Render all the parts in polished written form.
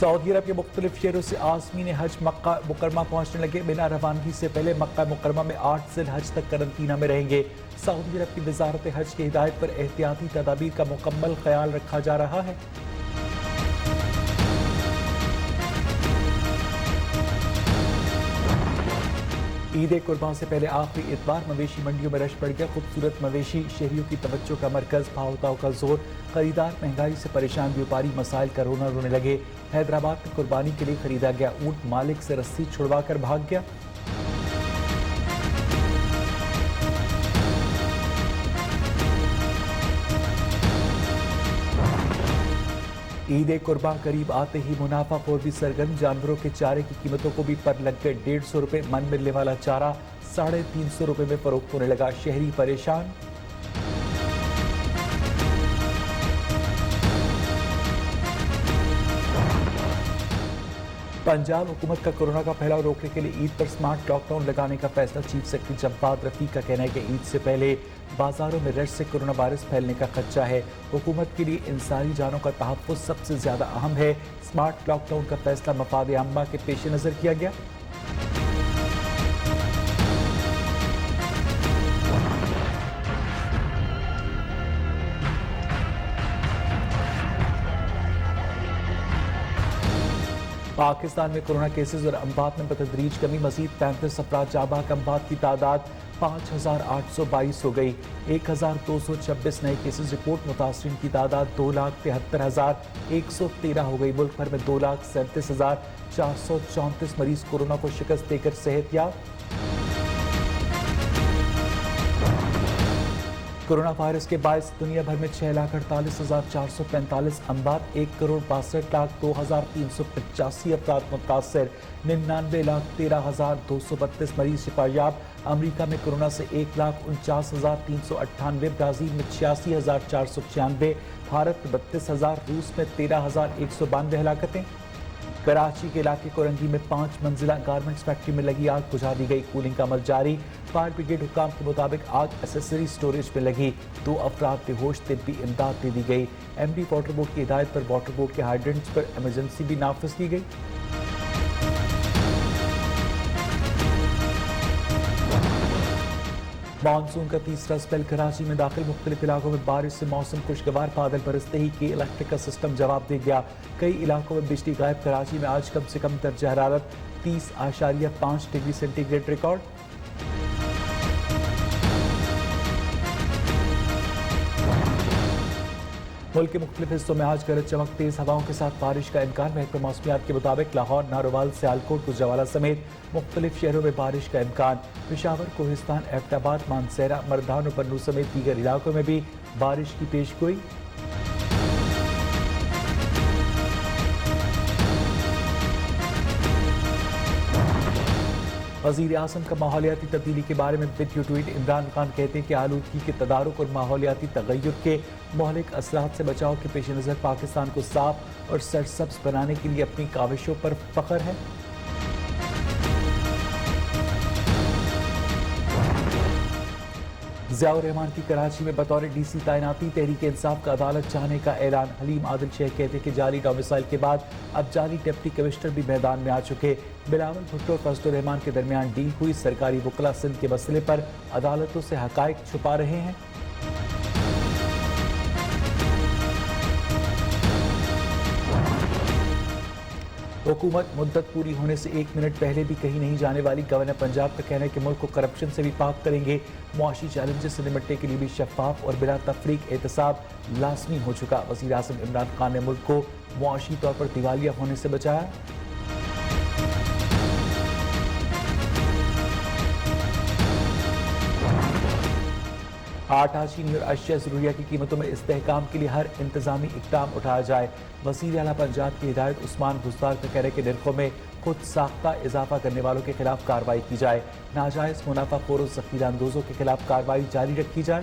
سعودی عرب کے مختلف شہروں سے عازمین حج مکہ مکرمہ پہنچنے لگے۔ بنا روانگی سے پہلے مکہ مکرمہ میں 8 ذی الحج تک قرنطینہ میں رہیں گے۔ سعودی عرب کی وزارت حج کی ہدایت پر احتیاطی تدابیر کا مکمل خیال رکھا جا رہا ہے۔ عید قربان سے پہلے آخری اتوار مویشی منڈیوں میں رش بڑھ گیا۔ خوبصورت مویشی شہریوں کی توجہ کا مرکز، بھاؤ تاؤ کا زور، خریدار مہنگائی سے پریشان بیوپاری مسائل کا رونا رونے لگے۔ حیدرآباد میں قربانی کے لیے خریدا گیا اونٹ مالک سے رسی چھڑوا کر بھاگ گیا۔ عید قربان قریب آتے ہی منافع خور بھی سرگرم، جانوروں کے چارے کی قیمتوں کو بھی پر لگ گئے 150 روپے، من ملنے والا چارہ 350 روپے میں فروخت ہونے لگا، شہری پریشان۔ پنجاب حکومت کا کورونا کا پھیلاؤ روکنے کے لیے عید پر سمارٹ لاک ڈاؤن لگانے کا فیصلہ۔ چیف سیکرٹری جمپاد رفیق کا کہنا ہے کہ عید سے پہلے بازاروں میں رش سے کورونا وائرس پھیلنے کا خدشہ ہے۔ حکومت کے لیے انسانی جانوں کا تحفظ سب سے زیادہ اہم ہے۔ سمارٹ لاک ڈاؤن کا فیصلہ مفاد عامہ کے پیش نظر کیا گیا۔ پاکستان میں کورونا کیسز اور اموات میں بتدریج کمی، مزید 35 افراد جاں بحق، اموات کی تعداد 5822 ہو گئی۔ 1226 نئے کیسز رپورٹ، متاثرین کی تعداد 2,73,113 ہو گئی۔ ملک بھر میں 2,37,434 مریض کورونا کو شکست دے کر صحت یاب۔ کورونا وائرس کے باعث دنیا بھر میں 6,48,445 اموات، 1,62,02,385 افراد متاثر، 99,13,232 مریض شفا یاب۔ امریکہ میں کورونا سے 1,49,398، برازیل میں 86,496، بھارت میں 32,000، روس میں 13,192 ہلاکتیں۔ کراچی کے علاقے کورنگی میں 5 منزلہ گارمنٹس فیکٹری میں لگی آگ بجھا دی گئی، کولنگ کا عمل جاری۔ فائر بریگیڈ حکام کے مطابق آگ ایسیسری سٹوریج میں لگی، 2 افراد بے ہوش، طبی امداد دے دی گئی۔ ایم ڈی واٹر بورڈ کی ہدایت پر واٹر بورڈ کے ہائیڈرنٹس پر ایمرجنسی بھی نافذ کی گئی۔ مانسون کا تیسرا اسپیل کراچی میں داخل، مختلف علاقوں میں بارش سے موسم خوشگوار، بادل برستے ہی کی الیکٹرک کا سسٹم جواب دے گیا، کئی علاقوں میں بجلی غائب۔ کراچی میں آج کم سے کم درجہ حرارت 30.5 ڈگری سینٹی گریڈ ریکارڈ۔ ملک کے مختلف حصوں میں آج گرج چمک تیز ہواؤں کے ساتھ بارش کا امکان۔ محکمہ موسمیات کے مطابق لاہور، نارووال، سیالکوٹ، گوجرانوالہ سمیت مختلف شہروں میں بارش کا امکان۔ پشاور، کوہستان، ایبٹ آباد، مانسہرہ، مردان اور پنو سمیت دیگر علاقوں میں بھی بارش کی پیش گوئی۔ وزیر اعظم کا ماحولیاتی تبدیلی کے بارے میں ویڈیو ٹویٹ۔ عمران خان کہتے ہیں کہ آلودگی کے تدارک اور ماحولیاتی تغیر کے مہلک اثرات سے بچاؤ کے پیش نظر پاکستان کو صاف اور سرسبز بنانے کے لیے اپنی کاوشوں پر فخر ہے۔ ضیاء الرحمان کی کراچی میں بطور ڈی سی تعیناتی، تحریک انصاف کا عدالت چاہنے کا اعلان۔ حلیم عادل شیخ کہتے ہیں کہ جعلی ڈومیسائل کے بعد اب جعلی ڈپٹی کمشنر بھی میدان میں آ چکے۔ بلاول بھٹو اور فضل الرحمان کے درمیان ڈیل ہوئی، سرکاری وکلاء سندھ کے مسئلے پر عدالتوں سے حقائق چھپا رہے ہیں۔ حکومت مدت پوری ہونے سے 1 منٹ پہلے بھی کہیں نہیں جانے والی، گورنر پنجاب کا کہنا ہے کہ ملک کو کرپشن سے بھی پاک کریں گے۔ معاشی چیلنجز سے نمٹنے کے لیے بھی شفاف اور بلا تفریق احتساب لازمی ہو چکا۔ وزیر اعظم عمران خان نے ملک کو معاشی طور پر دیوالیہ ہونے سے بچایا۔ آٹا، چینی اور اشیاء ضروریہ کی قیمتوں میں استحکام کے لیے ہر انتظامی اقدام اٹھایا جائے۔ وزیر اعلیٰ پنجاب کی ہدایت۔ عثمان بزدار کا کہہ رہے کہ نرخوں میں خود ساختہ اضافہ کرنے والوں کے خلاف کارروائی کی جائے، ناجائز منافع خور و ذخیرہ اندوزوں کے خلاف کارروائی جاری رکھی جائے۔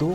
2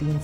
3